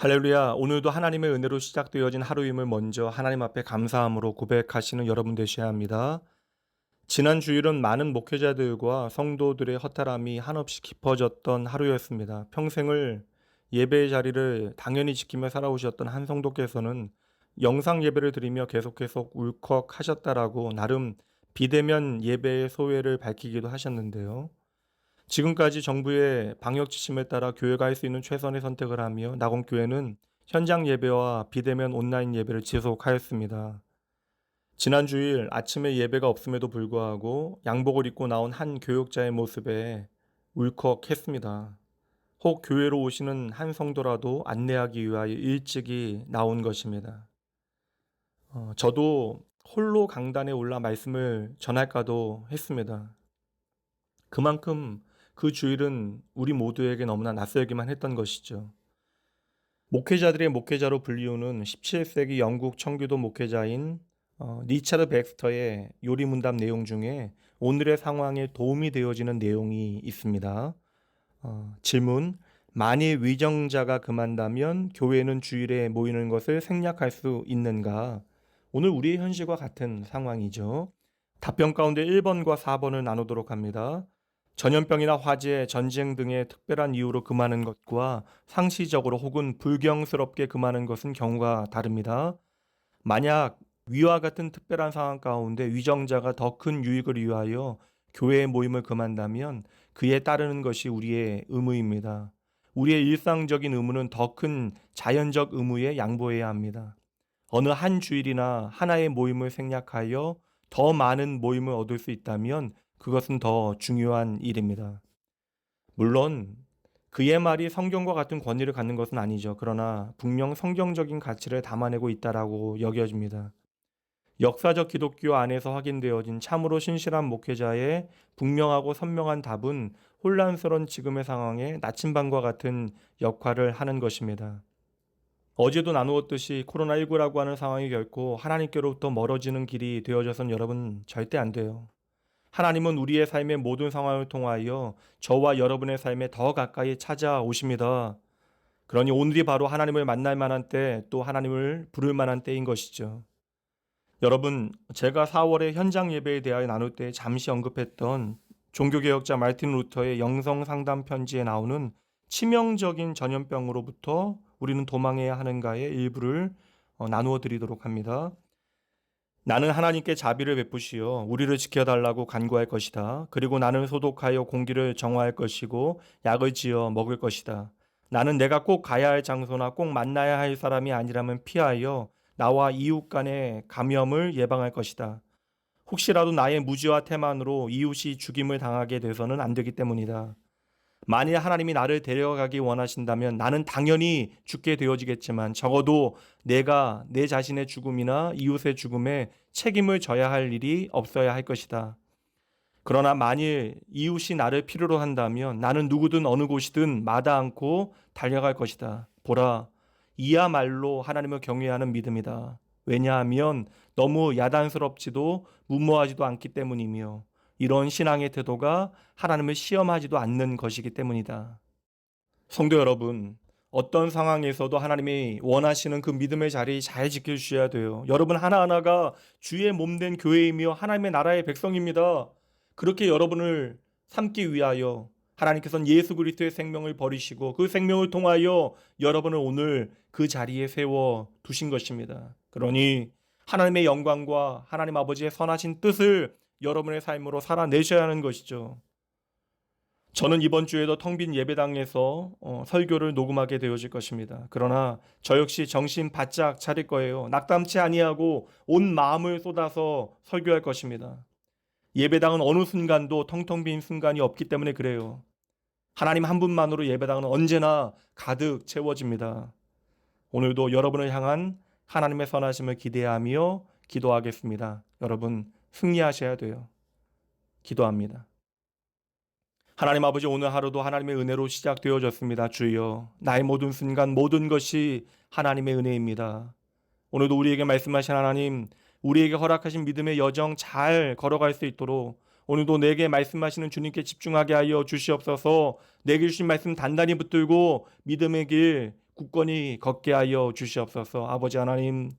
할렐루야. 오늘도 하나님의 은혜로 시작되어진 하루임을 먼저 하나님 앞에 감사함으로 고백하시는 여러분 되셔야 합니다. 지난 주일은 많은 목회자들과 성도들의 허탈함이 한없이 깊어졌던 하루였습니다. 평생을 예배의 자리를 당연히 지키며 살아오셨던 한 성도께서는 영상 예배를 드리며 계속해서 울컥하셨다라고 나름 비대면 예배의 소회를 밝히기도 하셨는데요. 지금까지 정부의 방역 지침에 따라 교회가 할 수 있는 최선의 선택을 하며 낙원교회는 현장 예배와 비대면 온라인 예배를 지속하였습니다. 지난 주일 아침에 예배가 없음에도 불구하고 양복을 입고 나온 한 교역자의 모습에 울컥했습니다. 혹 교회로 오시는 한 성도라도 안내하기 위하여 일찍이 나온 것입니다. 저도 홀로 강단에 올라 말씀을 전할까도 했습니다. 그만큼 그 주일은 우리 모두에게 너무나 낯설기만 했던 것이죠. 목회자들의 목회자로 불리우는 17세기 영국 청교도 목회자인 리차드 백스터의 요리문답 내용 중에 오늘의 상황에 도움이 되어지는 내용이 있습니다. 질문: 만일 위정자가 금한다면 교회는 주일에 모이는 것을 생략할 수 있는가? 오늘 우리의 현실과 같은 상황이죠. 답변 가운데 1번과 4번을 나누도록 합니다. 전염병이나 화재, 전쟁 등의 특별한 이유로 금하는 것과 상시적으로 혹은 불경스럽게 금하는 것은 경우가 다릅니다. 만약 위와 같은 특별한 상황 가운데 위정자가 더 큰 유익을 위하여 교회의 모임을 금한다면 그에 따르는 것이 우리의 의무입니다. 우리의 일상적인 의무는 더 큰 자연적 의무에 양보해야 합니다. 어느 한 주일이나 하나의 모임을 생략하여 더 많은 모임을 얻을 수 있다면 그것은 더 중요한 일입니다. 물론 그의 말이 성경과 같은 권위를 갖는 것은 아니죠. 그러나 분명 성경적인 가치를 담아내고 있다라고 여겨집니다. 역사적 기독교 안에서 확인되어진 참으로 신실한 목회자의 분명하고 선명한 답은 혼란스러운 지금의 상황에 나침반과 같은 역할을 하는 것입니다. 어제도 나누었듯이 코로나19라고 하는 상황이 결코 하나님께로부터 멀어지는 길이 되어져선 여러분 절대 안 돼요. 하나님은 우리의 삶의 모든 상황을 통하여 저와 여러분의 삶에 더 가까이 찾아오십니다. 그러니 오늘이 바로 하나님을 만날 만한 때, 또 하나님을 부를 만한 때인 것이죠. 여러분, 제가 4월에 현장 예배에 대하여 나눌 때 잠시 언급했던 종교개혁자 마르틴 루터의 영성 상담 편지에 나오는 치명적인 전염병으로부터 우리는 도망해야 하는가의 일부를 나누어 드리도록 합니다. 나는 하나님께 자비를 베푸시어 우리를 지켜달라고 간구할 것이다. 그리고 나는 소독하여 공기를 정화할 것이고 약을 지어 먹을 것이다. 나는 내가 꼭 가야 할 장소나 꼭 만나야 할 사람이 아니라면 피하여 나와 이웃 간의 감염을 예방할 것이다. 혹시라도 나의 무지와 태만으로 이웃이 죽임을 당하게 돼서는 안 되기 때문이다. 만일 하나님이 나를 데려가기 원하신다면 나는 당연히 죽게 되어지겠지만 적어도 내가 내 자신의 죽음이나 이웃의 죽음에 책임을 져야 할 일이 없어야 할 것이다. 그러나 만일 이웃이 나를 필요로 한다면 나는 누구든 어느 곳이든 마다 않고 달려갈 것이다. 보라, 이야말로 하나님을 경외하는 믿음이다. 왜냐하면 너무 야단스럽지도 무모하지도 않기 때문이며 이런 신앙의 태도가 하나님을 시험하지도 않는 것이기 때문이다. 성도 여러분, 어떤 상황에서도 하나님이 원하시는 그 믿음의 자리 잘 지켜주셔야 돼요. 여러분 하나하나가 주의 몸된 교회이며 하나님의 나라의 백성입니다. 그렇게 여러분을 삼기 위하여 하나님께서는 예수 그리스도의 생명을 버리시고 그 생명을 통하여 여러분을 오늘 그 자리에 세워 두신 것입니다. 그러니 하나님의 영광과 하나님 아버지의 선하신 뜻을 여러분의 삶으로 살아내셔야 하는 것이죠. 저는 이번 주에도 텅 빈 예배당에서 설교를 녹음하게 되어질 것입니다. 그러나 저 역시 정신 바짝 차릴 거예요. 낙담치 아니하고 온 마음을 쏟아서 설교할 것입니다. 예배당은 어느 순간도 텅텅 빈 순간이 없기 때문에 그래요. 하나님 한 분만으로 예배당은 언제나 가득 채워집니다. 오늘도 여러분을 향한 하나님의 선하심을 기대하며 기도하겠습니다. 여러분 승리하셔야 돼요. 기도합니다. 하나님 아버지, 오늘 하루도 하나님의 은혜로 시작되어졌습니다. 주여, 나의 모든 순간 모든 것이 하나님의 은혜입니다. 오늘도 우리에게 말씀하신 하나님, 우리에게 허락하신 믿음의 여정 잘 걸어갈 수 있도록 오늘도 내게 말씀하시는 주님께 집중하게 하여 주시옵소서. 내게 주신 말씀 단단히 붙들고 믿음의 길 굳건히 걷게 하여 주시옵소서. 아버지 하나님,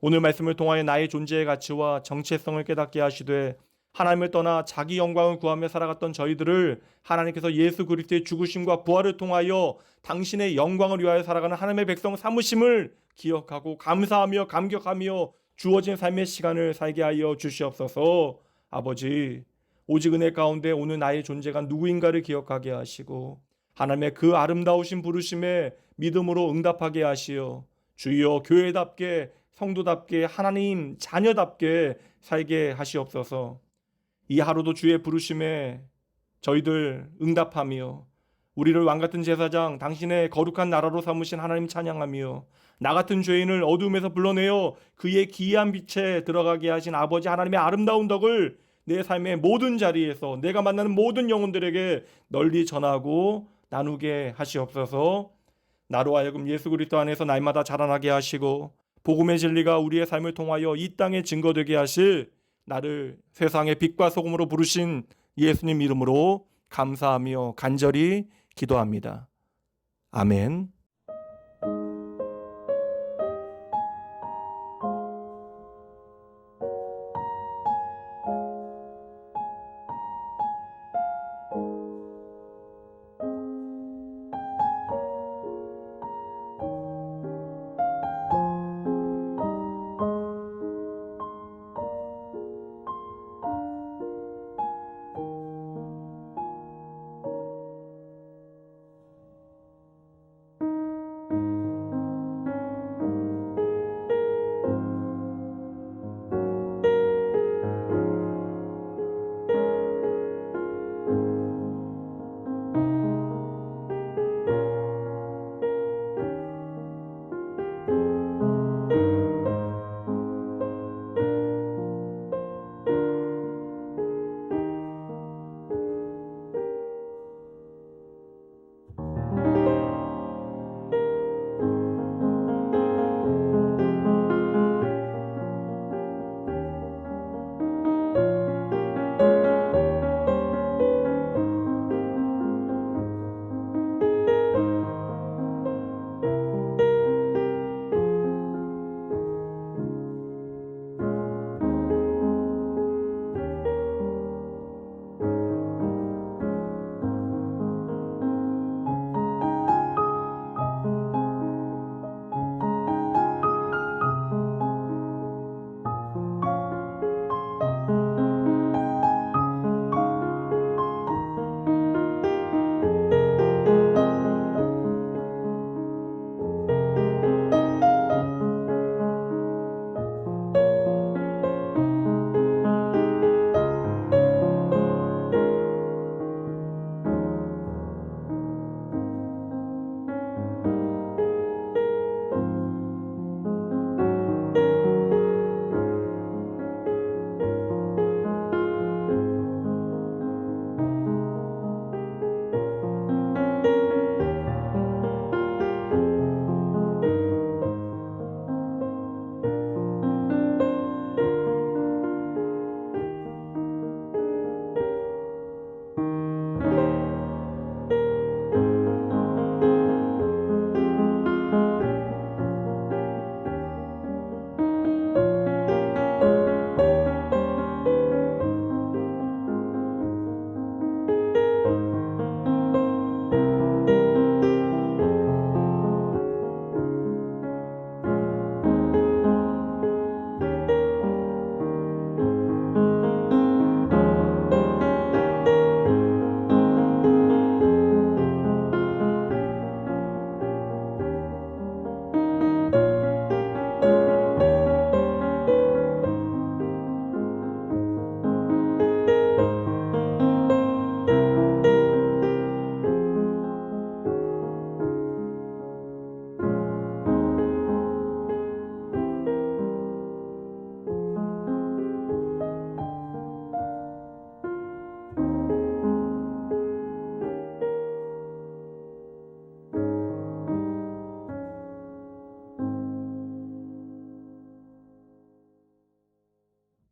오늘 말씀을 통하여 나의 존재의 가치와 정체성을 깨닫게 하시되 하나님을 떠나 자기 영광을 구하며 살아갔던 저희들을 하나님께서 예수 그리스도의 죽으심과 부활을 통하여 당신의 영광을 위하여 살아가는 하나님의 백성 삼으심을 기억하고 감사하며 감격하며 주어진 삶의 시간을 살게 하여 주시옵소서. 아버지, 오직 은혜 가운데 오늘 나의 존재가 누구인가를 기억하게 하시고 하나님의 그 아름다우신 부르심에 믿음으로 응답하게 하시어 주여 교회답게 성도답게 하나님 자녀답게 살게 하시옵소서. 이 하루도 주의 부르심에 저희들 응답하며 우리를 왕같은 제사장 당신의 거룩한 나라로 삼으신 하나님 찬양하며 나 같은 죄인을 어둠에서 불러내어 그의 기이한 빛에 들어가게 하신 아버지 하나님의 아름다운 덕을 내 삶의 모든 자리에서 내가 만나는 모든 영혼들에게 널리 전하고 나누게 하시옵소서. 나로 하여금 예수 그리스도 안에서 날마다 자라나게 하시고 복음의 진리가 우리의 삶을 통하여 이 땅에 증거되게 하실 나를 세상의 빛과 소금으로 부르신 예수님 이름으로 감사하며 간절히 기도합니다. 아멘.